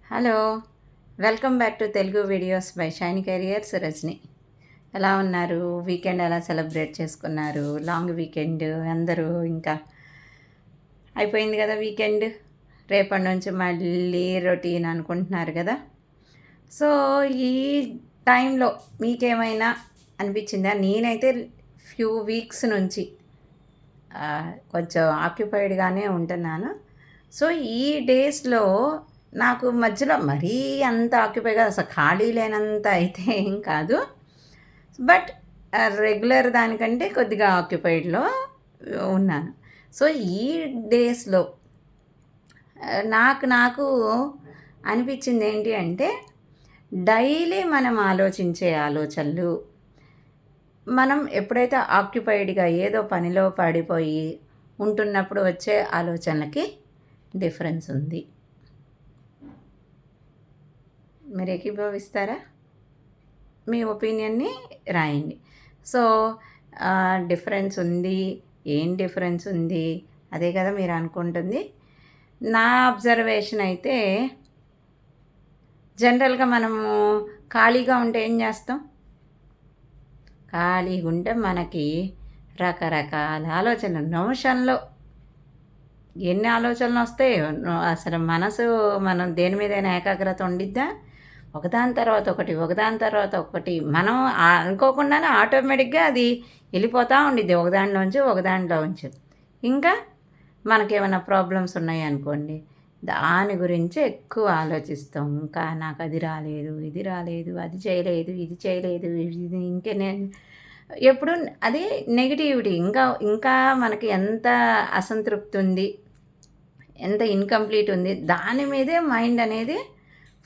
Hello! Welcome back to Telugu videos by Shiny Careers Rajani. ఎలా ఉన్నారు? Weekend ఎలా సెలబ్రేట్ చేసుకున్నారు? లాంగ్ వీకెండ్ అందరూ ఇంకా అయిపోయింది కదా వీకెండ్. రేపటి నుంచి మళ్ళీ రొటీన్ అనుకుంటున్నారు కదా! సో, ఈ టైంలో మీకేమైనా అనిపించిందా? నేనైతే ఫ్యూ వీక్స్ నుంచి కొంచెం ఆక్యుపైడ్‌గానే ఉంటున్నాను. సో, ఈ డేస్‌లో నాకు మధ్యలో మరీ అంత ఆక్యుపైగా అసలు ఖాళీ లేనంత అయితే ఏం కాదు. బట్ రెగ్యులర్ దానికంటే కొద్దిగా ఆక్యుపైడ్‌లో ఉన్నాను. సో, ఈ డేస్‌లో నాకు అనిపించింది ఏంటి అంటే, డైలీ మనం ఆలోచించే ఆలోచనలు, మనం ఎప్పుడైతే ఆక్యుపైడ్‌గా ఏదో పనిలో పడిపోయి ఉంటున్నప్పుడు వచ్చే ఆలోచనలకి డిఫరెన్స్ ఉంది. మీరు ఏకీభవిస్తారా? మీ ఒపీనియన్‌ని రాయండి. సో, డిఫరెన్స్ ఉంది. ఏం డిఫరెన్స్ ఉంది? అదే కదా మీరు అనుకుంటుంది. నా అబ్జర్వేషన్ అయితే జనరల్‌గా మనము ఖాళీగా ఉంటే ఏం చేస్తాం? ఖాళీగా ఉంటే మనకి రకరకాల ఆలోచనలు నిమిషంలో ఎన్ని ఆలోచనలొస్తాయో అసలు మనసు మనం దేని మీదైనా ఏకాగ్రత ఉండిద్దా? ఒకదాని తర్వాత ఒకటి, ఒకదాని తర్వాత ఒకటి మనం అనుకోకుండానే ఆటోమేటిక్‌గా అది వెళ్ళిపోతా ఉండిద్ది. ఒకదానిలోంచి ఒకదానిలోంచి. ఇంకా మనకేమైనా ప్రాబ్లమ్స్ ఉన్నాయనుకోండి, దాని గురించే ఎక్కువ ఆలోచిస్తాం. ఇంకా నాకు అది రాలేదు, ఇది రాలేదు, అది చేయలేదు, ఇది చేయలేదు, ఇది ఇంకే నేను ఎప్పుడు అది నెగటివిటీ. ఇంకా ఇంకా మనకి ఎంత అసంతృప్తి ఉంది, ఎంత ఇన్‌కంప్లీట్ ఉంది, దాని మీదే మైండ్ అనేది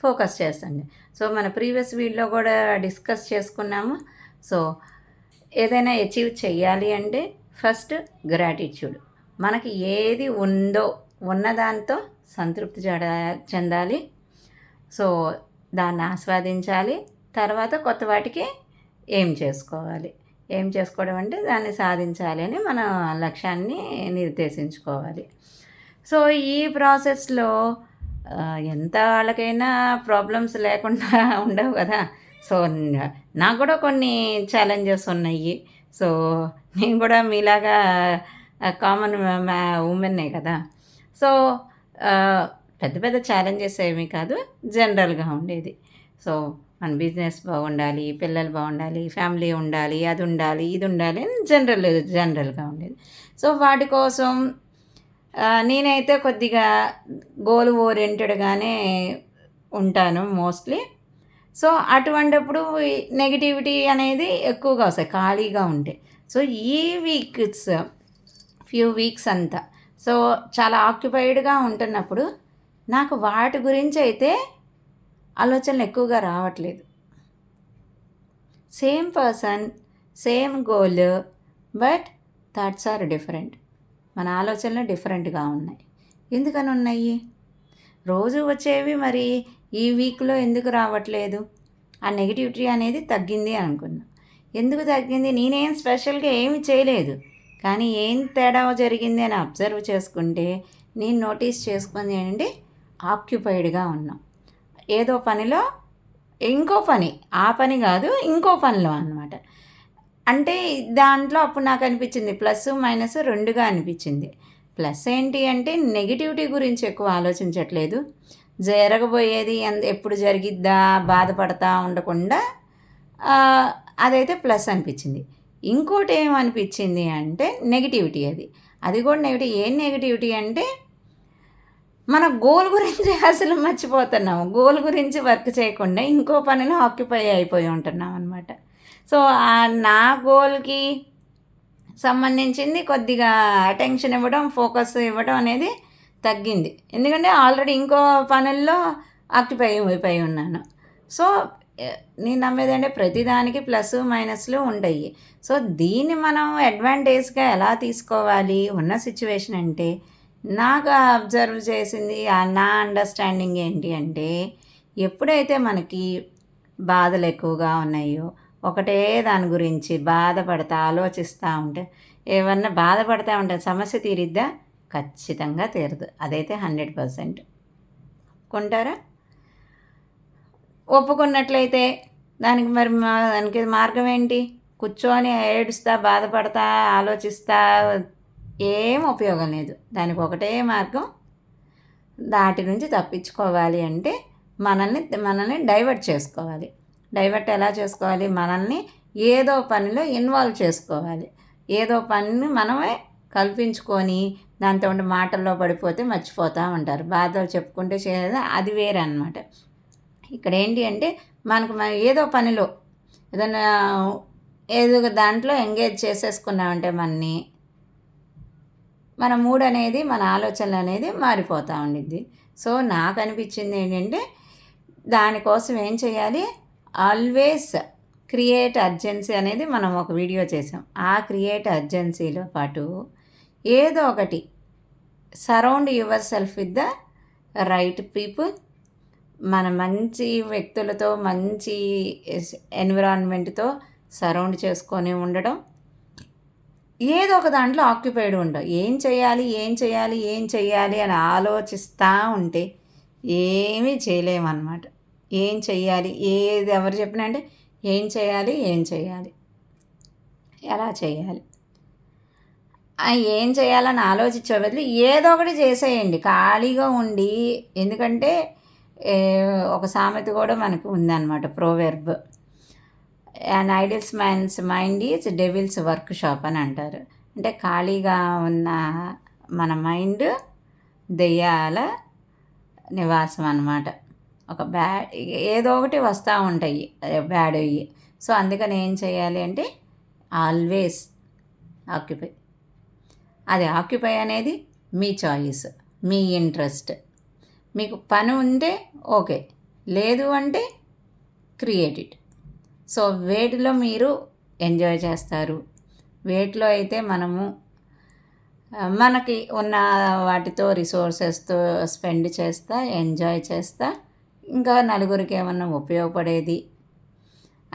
ఫోకస్ చేస్తుంది. సో, మన ప్రీవియస్ వీడియోలో కూడా డిస్కస్ చేసుకున్నాము. సో, ఏదైనా అచీవ్ చెయ్యాలి అంటే ఫస్ట్ గ్రాటిట్యూడ్. మనకి ఏది ఉందో ఉన్నదాంతో సంతృప్తి చెందాలి. సో, దాన్ని ఆస్వాదించాలి. తర్వాత కొత్త వాటికి ఏం చేసుకోవాలి. ఏం చేసుకోవడం అంటే దాన్ని సాధించాలి అని మన లక్ష్యాన్ని నిర్దేశించుకోవాలి. సో, ఈ ప్రాసెస్‌లో ఎంత వాళ్ళకైనా ప్రాబ్లమ్స్ లేకుండా ఉండవు కదా! సో, నాకు కూడా కొన్ని ఛాలెంజెస్ ఉన్నాయి. సో, నేను కూడా మీలాగా కామన్ వుమెన్నే కదా! సో, ఆహ్, పెద్ద పెద్ద ఛాలెంజెస్ ఏమీ కాదు. జనరల్‌గా ఉండేది. సో, మన బిజినెస్ బాగుండాలి, పిల్లలు బాగుండాలి, ఫ్యామిలీ ఉండాలి, అది ఉండాలి, ఇది ఉండాలి అని జనరల్‌గా ఉండేది. సో, వాటి కోసం నేనైతే కొద్దిగా గోల్ ఓరియెంటెడ్‌గానే ఉంటాను మోస్ట్‌లీ. సో, అటువంటప్పుడు ఈ నెగటివిటీ అనేది ఎక్కువగా వస్తాయి ఖాళీగా ఉంటే. సో, ఈ ఫ్యూ వీక్స్ అంతా సో, చాలా ఆక్యుపైడ్‌గా ఉంటున్నప్పుడు నాకు వాటి గురించయితే ఆలోచనలు ఎక్కువగా రావట్లేదు. Same person, same goal but thoughts are different. మన ఆలోచనలు డిఫరెంట్‌గా ఉన్నాయి. ఎందుకని ఉన్నాయి? రోజు వచ్చేవి మరి ఈ వీక్‌లో ఎందుకు రావట్లేదు? ఆ నెగటివిటీ అనేది తగ్గింది అనుకున్నా. ఎందుకు తగ్గింది? నేనేం స్పెషల్‌గా ఏమి చేయలేదు. కానీ ఏం తేడా జరిగింది అని అబ్జర్వ్ చేసుకుంటే నేను నోటీస్ చేసుకుంది ఏంటంటే ఆక్యుపైడ్‌గా ఉన్నాం. ఏదో పనిలో ఇంకో పని, ఆ పని కాదు ఇంకో పనిలో అన్నమాట. అంటే దాంట్లో అప్పుడు నాకు అనిపించింది ప్లస్, మైనస్ 2గా అనిపించింది. ప్లస్ ఏంటి అంటే నెగటివిటీ గురించి ఎక్కువ ఆలోచించట్లేదు. జరగబోయేది ఎప్పుడు జరిగిద్దా బాధపడతా ఉండకుండా అదైతే ప్లస్ అనిపించింది. ఇంకోటి ఏమనిపించింది అంటే నెగటివిటీ అది. అది కూడా నెగటివ్. ఏం నెగటివిటీ అంటే మన గోల్ గురించి అసలు మర్చిపోతున్నాము. గోల్ గురించి వర్క్ చేయకుండా ఇంకో పనిలో ఆక్యుపై అయిపోయి ఉంటున్నాం అనమాట. సో, నా గోల్‌కి సంబంధించింది కొద్దిగా అటెన్షన్ ఇవ్వడం, ఫోకస్ ఇవ్వడం అనేది తగ్గింది. ఎందుకంటే ఆల్రెడీ ఇంకో పనుల్లో ఆక్యుపై అయిపోయి ఉన్నాను. సో, నేను నమ్మేదంటే ప్రతిదానికి ప్లస్, మైనస్‌లు ఉంటాయి. సో, దీన్ని మనం అడ్వాంటేజ్‌గా ఎలా తీసుకోవాలి ఉన్న సిట్యుయేషన్ అంటే నాకు అబ్జర్వ్ చేసింది నా అండర్‌స్టాండింగ్ ఏంటి అంటే ఎప్పుడైతే మనకి బాధలు ఎక్కువగా ఉన్నాయో ఒకటే దాని గురించి బాధపడతా, ఆలోచిస్తూ ఉంటే ఏమన్నా బాధపడతా ఉంటే సమస్య తీరిద్దా? ఖచ్చితంగా తీరదు. అదైతే 100% కొంటారా? ఒప్పుకున్నట్లయితే దానికి మార్గం ఏంటి? కూర్చొని ఏడుస్తా, బాధపడతా, ఆలోచిస్తా ఏం ఉపయోగం లేదు. దానికి ఒకటే మార్గం, దాటి నుంచి తప్పించుకోవాలి అంటే మనల్ని డైవర్ట్ చేసుకోవాలి. డైవర్ట్ ఎలా చేసుకోవాలి? మనల్ని ఏదో పనిలో ఇన్వాల్వ్ చేసుకోవాలి. ఏదో పనిని మనమే కల్పించుకొని దాంతో ఉండి మాటల్లో పడిపోతే మర్చిపోతూ ఉంటారు. బాధలు చెప్పుకుంటే అది వేరే అనమాట. ఇక్కడ ఏంటి అంటే మనకు ఏదో పనిలో ఏదైనా ఏదో దాంట్లో ఎంగేజ్ చేసేసుకున్నామంటే మన మూడ్ అనేది, మన ఆలోచనలు అనేది మారిపోతూ ఉండిద్ది. సో నాకు అనిపించింది ఏంటంటే దానికోసం ఏం చేయాలి? ఆల్వేస్ క్రియేట్ అర్జెన్సీ అనేది మనం ఒక వీడియో చేసాం. ఆ క్రియేట్ అర్జెన్సీలో పాటు ఏదో ఒకటి surround your self with the right people, మన మంచి వ్యక్తులతో, మంచి ఎన్విరాన్మెంట్తో సరౌండ్ చేసుకొని ఉండడం. ఏదో ఒక దాంట్లో ఆక్యుపైడ్ ఉండవు. ఏం చేయాలి అని ఆలోచిస్తూ ఉంటే ఏమీ చేయలేమన్నమాట. ఏం చెయ్యాలి, ఏది ఎవరు చెప్పినా అంటే ఏం చేయాలి, ఎలా చేయాలి, ఏం చేయాలని ఆలోచించే బదులు ఏదో ఒకటి చేసేయండి ఖాళీగా ఉండి. ఎందుకంటే ఒక సామెత కూడా మనకు ఉందన్నమాట, proverb, and idles man's mind is devil's workshop అని అంటారు. అంటే ఖాళీగా ఉన్న మన మైండ్ దెయ్యాల నివాసం అన్నమాట. ఒక ఏదో ఒకటి వస్తూ ఉంటాయి బ్యాడ్ అయ్యి. సో అందుకని ఏం చేయాలి అంటే ఆల్వేస్ ఆక్యుపై. అది ఆక్యుపై అనేది మీ చాయిస్, మీ ఇంట్రెస్ట్. మీకు పని ఉంటే ఓకే, లేదు అంటే క్రియేట్ ఇట్. సో వేటిలో మీరు ఎంజాయ్ చేస్తారు, వేటిలో అయితే మనకి ఉన్న వాటితో రిసోర్సెస్తో స్పెండ్ చేస్తా, ఎంజాయ్ చేస్తా, ఇంకా నలుగురికి ఏమన్నా ఉపయోగపడేది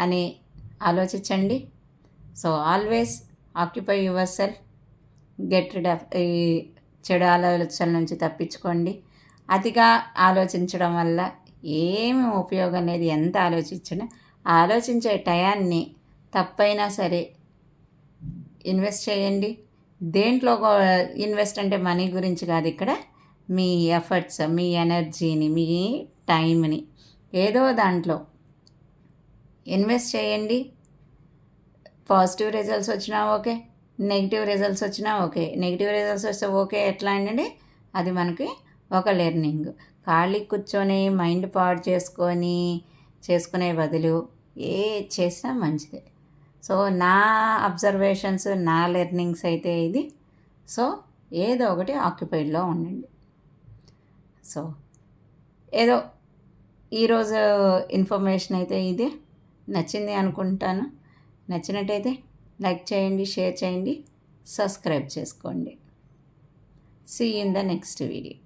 అని ఆలోచించండి. So always occupy your self, get rid of ఈ చెడు ఆలోచనల నుంచి తప్పించుకోండి. అతిగా ఆలోచించడం వల్ల ఏమి ఉపయోగం లేదు. ఎంత ఆలోచించినా ఆలోచించే టయాన్ని తప్పైనా సరే ఇన్వెస్ట్ చేయండి. దేంట్లో ఇన్వెస్ట్ అంటే మనీ గురించి కాదు, ఇక్కడ మీ ఎఫర్ట్స్, మీ ఎనర్జీని, మీ టైంని ఏదో దాంట్లో ఇన్వెస్ట్ చేయండి. పాజిటివ్ రిజల్ట్స్ వచ్చినా ఓకే, నెగిటివ్ రిజల్ట్స్ వచ్చినా ఓకే. నెగిటివ్ రిజల్ట్స్ వస్తే ఓకే, ఎట్లా అంటే అది మనకి ఒక లెర్నింగ్. ఖాళీ కూర్చొని మైండ్ పాడు చేసుకునే బదులు ఏ చేసినా మంచిదే. సో నా అబ్జర్వేషన్స్, నా లెర్నింగ్స్ అయితే ఇది. సో ఏదో ఒకటి ఆక్యుపైడ్లో ఉండండి. సో ఏదో ఈరోజు ఇన్ఫర్మేషన్ అయితే ఇదే. నచ్చింది అనుకుంటాను. నచ్చినట్టయితే లైక్ చేయండి, షేర్ చేయండి, సబ్స్క్రైబ్ చేసుకోండి. See you in the next video.